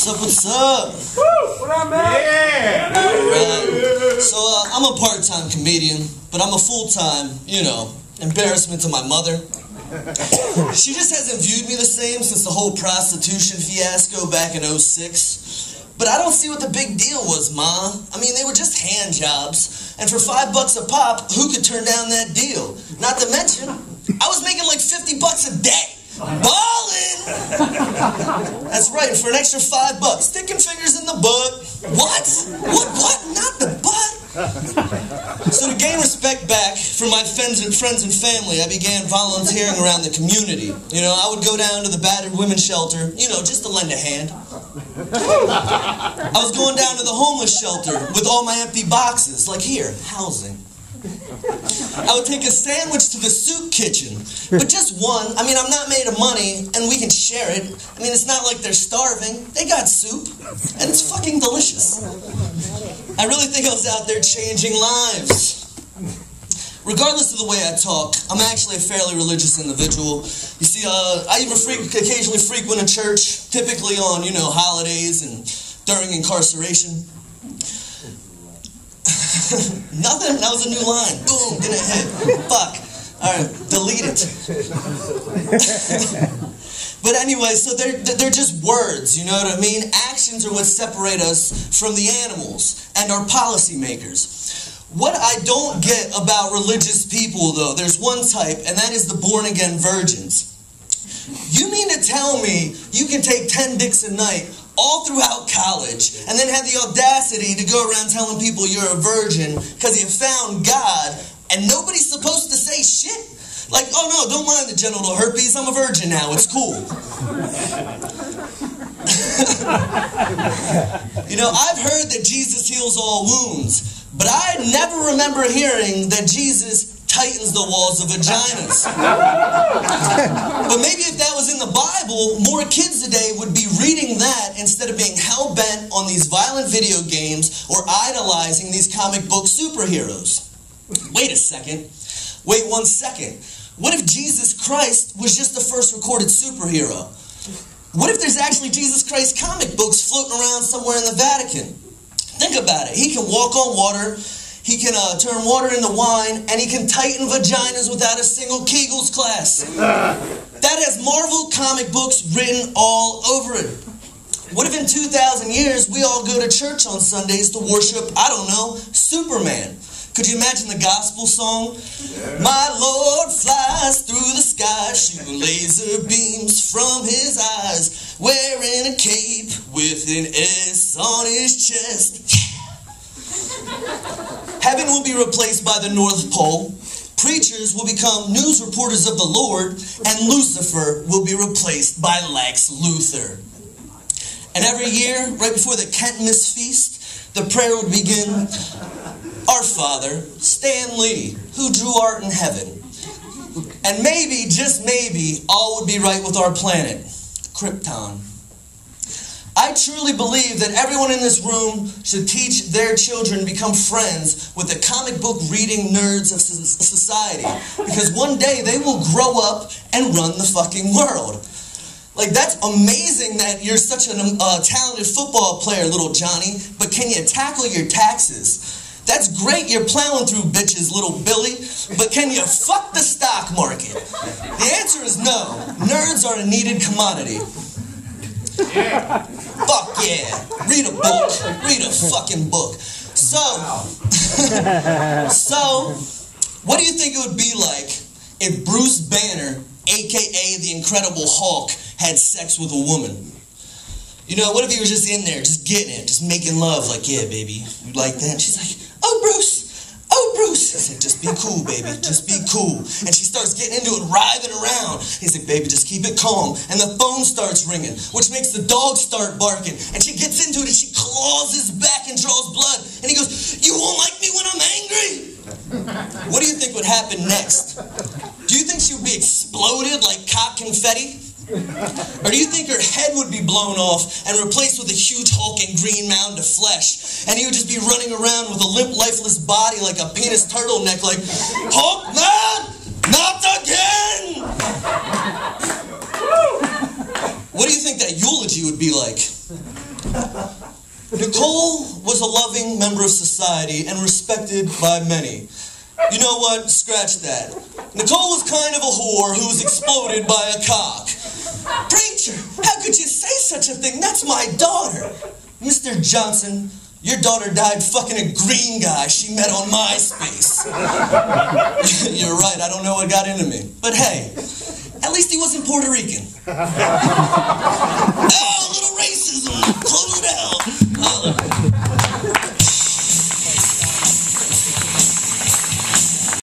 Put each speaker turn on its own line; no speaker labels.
What's up?
What up, man?
Yeah! Alright. So, I'm a part-time comedian, but I'm a full-time, embarrassment to my mother. She just hasn't viewed me the same since the whole prostitution fiasco back in '06. But I don't see what the big deal was, Ma. I mean, they were just hand jobs. And for $5 a pop, who could turn down that deal? Not to mention, I was making like $50 a day. Ballin'! That's right, and for an extra $5, sticking fingers in the butt. What? What? Not the butt? So to gain respect back from my friends and family, I began volunteering around the community. I would go down to the battered women's shelter, just to lend a hand. I was going down to the homeless shelter with all my empty boxes, like here, housing. I would take a sandwich to the soup kitchen, but just one. I mean, I'm not made of money, and we can share it. I mean, it's not like they're starving. They got soup, and it's fucking delicious. I really think I was out there changing lives. Regardless of the way I talk, I'm actually a fairly religious individual. You see, I even occasionally frequent a church, typically on, holidays and during incarceration. Nothing? That was a new line. Boom, didn't hit. Fuck. Alright, delete it. But anyway, so they're just words, you know what I mean? Actions are what separate us from the animals and our policymakers. What I don't get about religious people, though, there's one type, and that is the born-again virgins. You mean to tell me you can take 10 dicks a night all throughout college, and then have the audacity to go around telling people you're a virgin because you found God, and nobody's supposed to say shit? Like, oh no, don't mind the genital herpes, I'm a virgin now, it's cool. I've heard that Jesus heals all wounds, but I never remember hearing that Jesus tightens the walls of vaginas. But maybe if that was in the Bible, more kids today would be reading that instead of being hell-bent on these violent video games or idolizing these comic book superheroes. Wait a second. Wait 1 second. What if Jesus Christ was just the first recorded superhero? What if there's actually Jesus Christ comic books floating around somewhere in the Vatican? Think about it. He can walk on water. He can turn water into wine, and he can tighten vaginas without a single Kegel's class. That has Marvel comic books written all over it. What if in 2,000 years we all go to church on Sundays to worship, I don't know, Superman? Could you imagine the gospel song? My Lord flies through the sky, shooting laser beams from his eyes, wearing a cape with an S on his chest. Heaven will be replaced by the North Pole. Preachers will become news reporters of the Lord, and Lucifer will be replaced by Lex Luthor. And every year, right before the Kentmas feast, the prayer would begin, Our Father, Stan Lee, who drew art in heaven. And maybe, just maybe, all would be right with our planet, Krypton. I truly believe that everyone in this room should teach their children to become friends with the comic book reading nerds of society. Because one day they will grow up and run the fucking world. Like, that's amazing that you're such a talented football player, little Johnny, but can you tackle your taxes? That's great you're plowing through bitches, little Billy, but can you fuck the stock market? The answer is no. Nerds are a needed commodity. Yeah. Fuck yeah. Read a book. Read a fucking book. So, what do you think it would be like if Bruce Banner, a.k.a. the Incredible Hulk, had sex with a woman? What if he was just in there, just getting it, just making love, like, yeah, baby, you like that? And she's like, oh, Bruce. I said, just be cool, baby, just be cool. And she starts getting into it, writhing around. He's like, baby, just keep it calm. And the phone starts ringing, which makes the dog start barking. And she gets into it, and she claws his back and draws blood. And he goes, you won't like me when I'm angry? What do you think would happen next? Do you think she would be exploded like cock confetti? Or do you think her head would be blown off and replaced with a huge hulking green mound of flesh? And he would just be running around with a limp, lifeless body like a penis turtleneck, like, Hulk man, not again! What do you think that eulogy would be like? Nicole was a loving member of society and respected by many. You know what? Scratch that. Nicole was kind of a whore who was exploded by a cock. Preacher, how could you say such a thing? That's my daughter. Mr. Johnson, your daughter died fucking a green guy she met on MySpace. You're right, I don't know what got into me. But hey, at least he wasn't Puerto Rican. Oh, a little racism. Close it out.